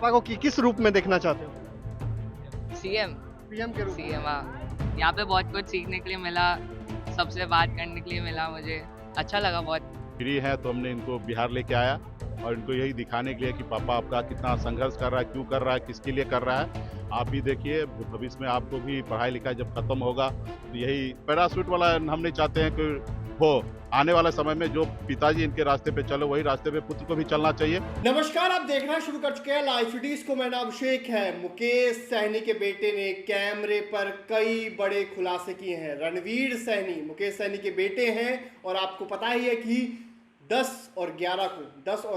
पापा को किस रूप में देखना चाहते हो? सीएम। पीएम के रूप में। सीएम, हाँ। यहाँ पे बहुत कुछ सीखने के लिए मिला, सबसे बात करने के लिए मिला, मुझे अच्छा लगा बहुत। फ्री है तो हमने इनको बिहार लेके आया और इनको यही दिखाने के लिए कि पापा आपका कितना संघर्ष कर रहा है, क्यों कर रहा है, किसके लिए कर रहा है। आप भी देखिए, भविष्य में आपको भी पढ़ाई लिखाई जब खत्म होगा तो यही पैराशूट वाला हम नहीं चाहते हैं कि हो आने वाले समय में जो पिताजी इनके रास्ते पे चले वही रास्ते पे पुत्र को भी चलना चाहिए। नमस्कार, आप देखना शुरू कर चुके हैं लाइव सिटीज को। मैं नाम अभिषेक है। मुकेश सहनी के बेटे ने कैमरे पर कई बड़े खुलासे किए हैं। रणवीर सहनी मुकेश सहनी के बेटे हैं और आपको पता ही है कि 10 और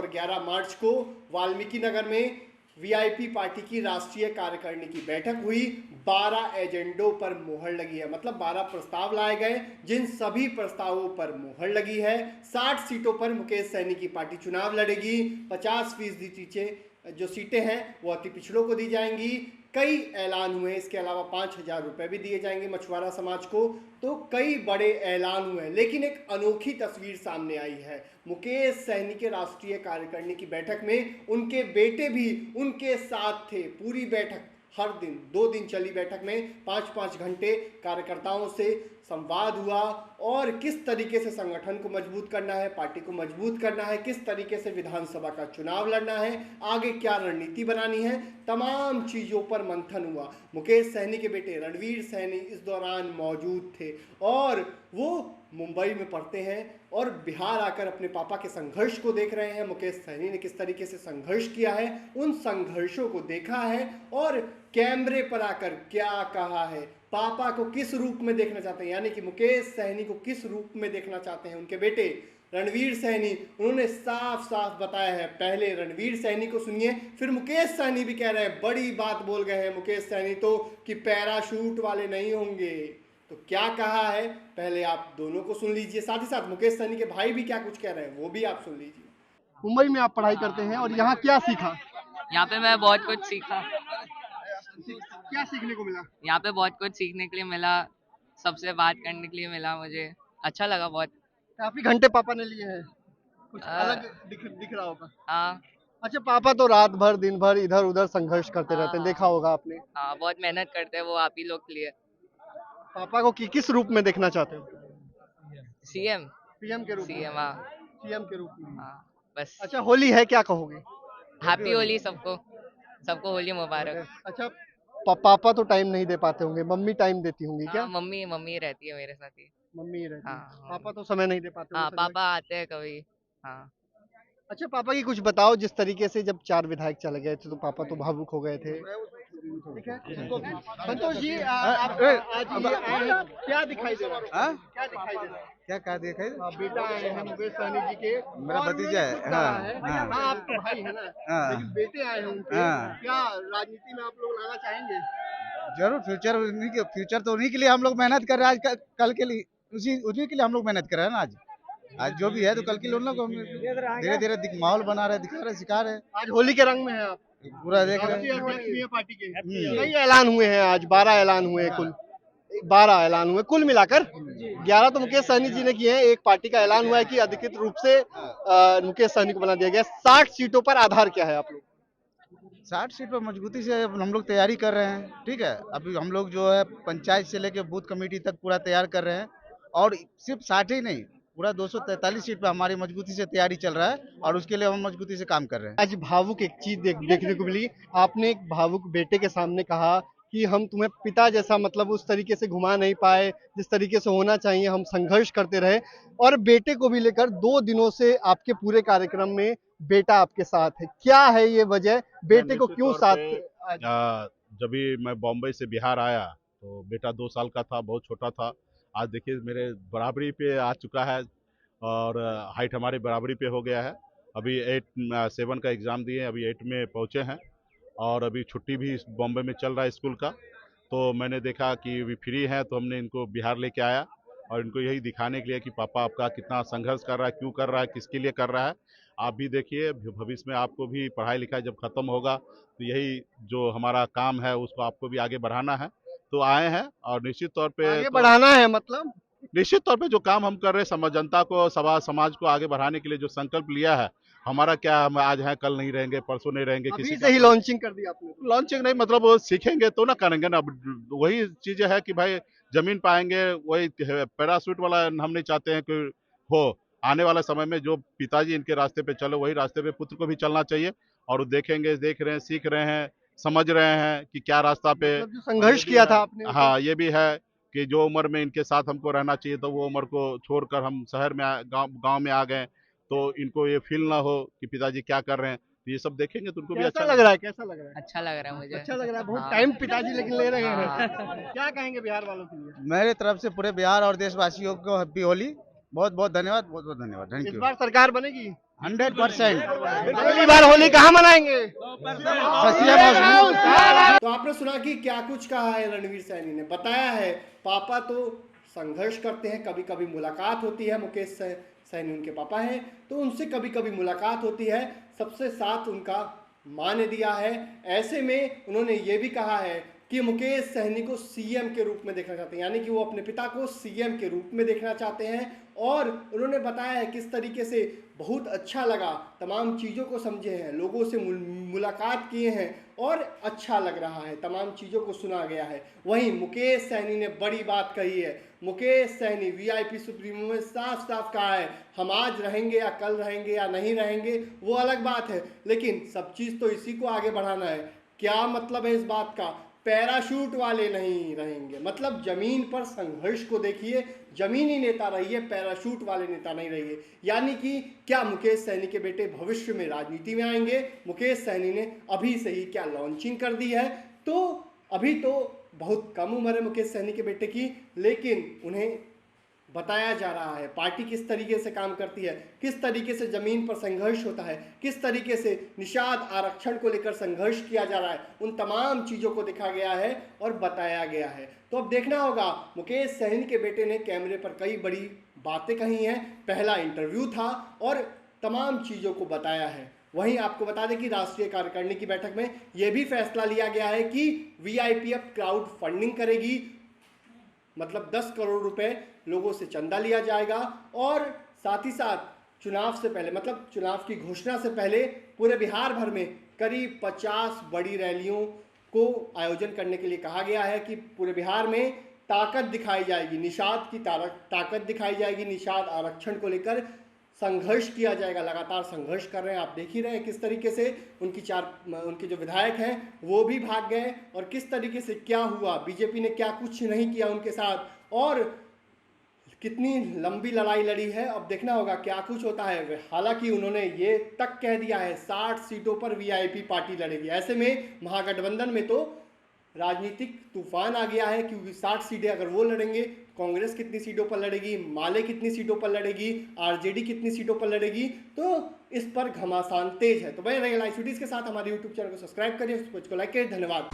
11 मार्च को वाल्मीकि नगर में वीआईपी पार्टी की राष्ट्रीय कार्यकारिणी की बैठक हुई। 12 एजेंडों पर मोहर लगी है, मतलब 12 प्रस्ताव लाए गए, जिन सभी प्रस्तावों पर मोहर लगी है। 60 सीटों पर मुकेश सहनी की पार्टी चुनाव लड़ेगी। 50% जो सीटें हैं वो अति पिछड़ों को दी जाएंगी। कई ऐलान हुए, इसके अलावा 5,000 रुपए भी दिए जाएंगे मछुआरा समाज को। तो कई बड़े ऐलान हुए, लेकिन एक अनोखी तस्वीर सामने आई है। मुकेश सहनी के राष्ट्रीय कार्यकारिणी की बैठक में उनके बेटे भी उनके साथ थे। पूरी बैठक, हर दिन 2 दिन चली बैठक में 5-5 घंटे कार्यकर्ताओं से संवाद हुआ और किस तरीके से संगठन को मजबूत करना है, पार्टी को मजबूत करना है, किस तरीके से विधानसभा का चुनाव लड़ना है, आगे क्या रणनीति बनानी है, तमाम चीज़ों पर मंथन हुआ। मुकेश सहनी के बेटे रणवीर सहनी इस दौरान मौजूद थे और वो मुंबई में पढ़ते हैं और बिहार आकर अपने पापा के संघर्ष को देख रहे हैं। मुकेश सहनी ने किस तरीके से संघर्ष किया है, उन संघर्षों को देखा है और कैमरे पर आकर क्या कहा है, पापा को किस रूप में देखना चाहते हैं, यानी कि मुकेश सहनी को किस रूप में देखना चाहते हैं उनके बेटे रणवीर सहनी, उन्होंने साफ साफ बताया है। पहले रणवीर सहनी को सुनिए, फिर मुकेश सहनी भी कह रहे हैं, बड़ी बात बोल गए हैं मुकेश सहनी तो, कि पैराशूट वाले नहीं होंगे। तो क्या कहा है पहले आप दोनों को सुन लीजिए, साथ ही साथ मुकेश सहनी के भाई भी क्या कुछ कह रहे हैं वो भी आप सुन लीजिए। मुंबई में आप पढ़ाई करते हैं और यहाँ क्या सीखा? यहाँ पे मैं बहुत कुछ सीखा। क्या सीखने को मिला? यहाँ पे बहुत कुछ सीखने के लिए मिला, सबसे बात करने के लिए मिला, मुझे अच्छा लगा बहुत। काफी घंटे पापा ने लिए हैं, कुछ आ, अलग दिख रहा होगा। हाँ अच्छा, पापा तो रात भर दिन भर इधर उधर संघर्ष करते रहते हैं, हाँ देखा होगा आपने। हाँ, बहुत मेहनत करते हैं वो आप ही लोग के लिए। पापा को किस रूप में देखना चाहते हो? सीएम। पीएम के रूप में। सीएम, हाँ सीएम के रूप में। हाँ, बस। अच्छा, होली है, क्या कहोगे? हैप्पी होली सबको, सबको होली मुबारक। अच्छा, पापा तो टाइम नहीं दे पाते होंगे, मम्मी टाइम देती होंगी क्या? हाँ, मम्मी मम्मी रहती है मेरे साथ ही। मम्मी रहती है। हाँ पापा तो समय नहीं दे पाते हाँ, होंगे पापा आते हैं कभी। हाँ अच्छा, पापा की कुछ बताओ, जिस तरीके से जब 4 विधायक चले गए थे तो पापा तो भावुक हो गए थे। ठीक है, संतोष जी, आप आज ये आए हैं, क्या दिखाई दे रहा है? क्या दिखाई दे रहा है? क्या दिखाई? बेटा आए हैं मुकेश सहनी जी के, मेरा और भतीजा है। उन्होंने खुद कहा है, हाँ, हाँ। हाँ, आप तो भाई है ना, हाँ। लेकिन बेटे आए हैं उनके, हाँ। क्या राजनीति में आप लोग लाना चाहेंगे? जरूर, फ्यूचर तो उन्हीं के लिए हम लोग मेहनत कर रहे हैं। आज कल के लिए उन्हीं के लिए हम लोग मेहनत कर रहे हैं ना। आज जो भी है तो कल के लिए उन लोग धीरे धीरे माहौल बना रहे, दिखा रहे, सिखा रहे। आज होली के रंग में है आप, पूरा देख रहे राष्ट्रीय हैं। अध्यक्ष भी है पार्टी के। कई ऐलान हुए हैं आज, 12 ऐलान हुए हैं कुल। 12 ऐलान हुए कुल मिलाकर, 11 तो मुकेश सहनी जी ने किए हैं। एक पार्टी का ऐलान हुआ है कि अधिकृत रूप से मुकेश सहनी को बना दिया गया। 60 सीटों पर आधार क्या है आप लोग? 60 सीट पर मजबूती से हम लोग तैयारी कर रहे हैं। ठीक है, अभी हम लोग जो है पंचायत से लेके बूथ कमेटी तक पूरा तैयार कर रहे हैं और सिर्फ 60 ही नहीं, पूरा 243 सीट पे हमारी मजबूती से तैयारी चल रहा है और उसके लिए हम मजबूती से काम कर रहे हैं। आज भावुक एक चीज देखने को मिली, आपने एक भावुक बेटे के सामने कहा कि हम तुम्हें पिता जैसा, मतलब उस तरीके से घुमा नहीं पाए जिस तरीके से होना चाहिए, हम संघर्ष करते रहे। और बेटे को भी लेकर 2 दिनों से आपके पूरे कार्यक्रम में बेटा आपके साथ है, क्या है ये वजह, बेटे को क्यों साथ? जब भी मैं बॉम्बे से बिहार आया तो बेटा 2 साल का था, बहुत छोटा था। आज देखिए मेरे बराबरी पे आ चुका है और हाइट हमारे बराबरी पे हो गया है। अभी 7 का एग्ज़ाम दिए, अभी 8 में पहुँचे हैं और अभी छुट्टी भी बॉम्बे में चल रहा है स्कूल का। तो मैंने देखा कि अभी फ्री है तो हमने इनको बिहार लेके आया और इनको यही दिखाने के लिए कि पापा आपका कितना संघर्ष कर रहा है, क्यों कर रहा है, किसके लिए कर रहा है। आप भी देखिए, भविष्य में आपको भी पढ़ाई लिखाई जब खत्म होगा तो यही जो हमारा काम है उसको आपको भी आगे बढ़ाना है। तो आए हैं और निश्चित तौर पे आगे तो बढ़ाना है, मतलब निश्चित तौर पे जो काम हम कर रहे हैं जनता को समाज को आगे बढ़ाने के लिए जो संकल्प लिया है, हमारा क्या, हम आज हैं कल नहीं रहेंगे, परसों नहीं रहेंगे, अभी किसी से ही लॉन्चिंग कर दी आपने। लॉन्चिंग नहीं, मतलब वो सीखेंगे तो ना करेंगे ना। अब वही चीजें है कि भाई जमीन पाएंगे, वही पैरासूट वाला हम नहीं चाहते हैं कि हो। आने वाले समय में जो पिताजी इनके रास्ते पे चले, वही रास्ते पे पुत्र को भी चलना चाहिए। और वो देखेंगे, देख रहे हैं, सीख रहे हैं, समझ रहे हैं कि क्या रास्ता पे। मतलब जो और संघर्ष ये भी किया है, था आपने, हाँ ये भी है कि जो उम्र में इनके साथ हमको रहना चाहिए तो वो उम्र को छोड़कर हम शहर में गांव में आ गए, तो इनको ये फील ना हो कि पिताजी क्या कर रहे हैं। तो ये सब देखेंगे तो उनको भी कैसा अच्छा लग रहा है, कैसा लग रहा है? अच्छा लग रहा है मुझे। अच्छा लग रहा है, बहुत हाँ। टाइम पिताजी लेकिन ले रहे हैं। हाँ। क्या कहेंगे बिहार वालों के लिए? मेरे तरफ से पूरे बिहार और देशवासियों को हैप्पी होली। बहुत बहुत धन्यवाद, बहुत बहुत धन्यवाद, थैंक इस यू। बार सरकार बनेगी? 100%। अगली बार होली कहाँ मनाएंगे? बसिया तो आपने सुना कि क्या कुछ कहा है रणवीर सैनी ने। बताया है पापा तो संघर्ष करते हैं, कभी कभी मुलाकात होती है, मुकेश सैनी उनके पापा हैं, तो उनसे कभी कभी मुलाकात होती है, सबसे साथ उनका मां ने दिया है। ऐसे में उन्होंने ये भी कहा है कि मुकेश सहनी को सीएम के रूप में देखना चाहते हैं, यानी कि वो अपने पिता को सीएम के रूप में देखना चाहते हैं। और उन्होंने बताया है किस तरीके से बहुत अच्छा लगा, तमाम चीज़ों को समझे हैं, लोगों से मुलाकात किए हैं और अच्छा लग रहा है, तमाम चीज़ों को सुना गया है। वहीं मुकेश सहनी ने बड़ी बात कही है। मुकेश सहनी वीआईपी सुप्रीमो में साफ साफ कहा है, हम आज रहेंगे या कल रहेंगे या नहीं रहेंगे वो अलग बात है, लेकिन सब चीज़ तो इसी को आगे बढ़ाना है। क्या मतलब है इस बात का? पैराशूट वाले नहीं रहेंगे, मतलब जमीन पर संघर्ष को देखिए, जमीनी नेता रहिए, पैराशूट वाले नेता नहीं रहिए। यानी कि क्या मुकेश सहनी के बेटे भविष्य में राजनीति में आएंगे? मुकेश सहनी ने अभी से ही क्या लॉन्चिंग कर दी है? तो अभी तो बहुत कम उम्र है मुकेश सहनी के बेटे की, लेकिन उन्हें बताया जा रहा है पार्टी किस तरीके से काम करती है, किस तरीके से जमीन पर संघर्ष होता है, किस तरीके से निषाद आरक्षण को लेकर संघर्ष किया जा रहा है, उन तमाम चीज़ों को दिखा गया है और बताया गया है। तो अब देखना होगा। मुकेश सहनी के बेटे ने कैमरे पर कई बड़ी बातें कही हैं, पहला इंटरव्यू था और तमाम चीज़ों को बताया है। वहीं आपको बता दें कि राष्ट्रीय कार्यकारिणी की बैठक में यह भी फैसला लिया गया है कि वीआईपी अब क्राउड फंडिंग करेगी, मतलब 10 करोड़ रुपए लोगों से चंदा लिया जाएगा और साथ ही साथ चुनाव से पहले, मतलब चुनाव की घोषणा से पहले पूरे बिहार भर में करीब 50 बड़ी रैलियों को आयोजन करने के लिए कहा गया है कि पूरे बिहार में ताकत दिखाई जाएगी, निषाद की ताकत दिखाई जाएगी, निषाद आरक्षण को लेकर संघर्ष किया जाएगा। लगातार संघर्ष कर रहे हैं, आप देख ही रहे हैं किस तरीके से उनके जो विधायक हैं वो भी भाग गए और किस तरीके से क्या हुआ, बीजेपी ने क्या कुछ नहीं किया उनके साथ और कितनी लंबी लड़ाई लड़ी है। अब देखना होगा क्या कुछ होता है। हालांकि उन्होंने ये तक कह दिया है 60 सीटों पर वीआईपी पार्टी लड़ेगी। ऐसे में महागठबंधन में तो राजनीतिक तूफान आ गया है, क्योंकि 60 सीटें अगर वो लड़ेंगे, कांग्रेस कितनी सीटों पर लड़ेगी, माले कितनी सीटों पर लड़ेगी, आरजेडी कितनी सीटों पर लड़ेगी, तो इस पर घमासान तेज है। तो बने रहिए लाइव सिटीज के साथ, हमारे यूट्यूब चैनल को सब्सक्राइब करिए, को लाइक करिए। धन्यवाद।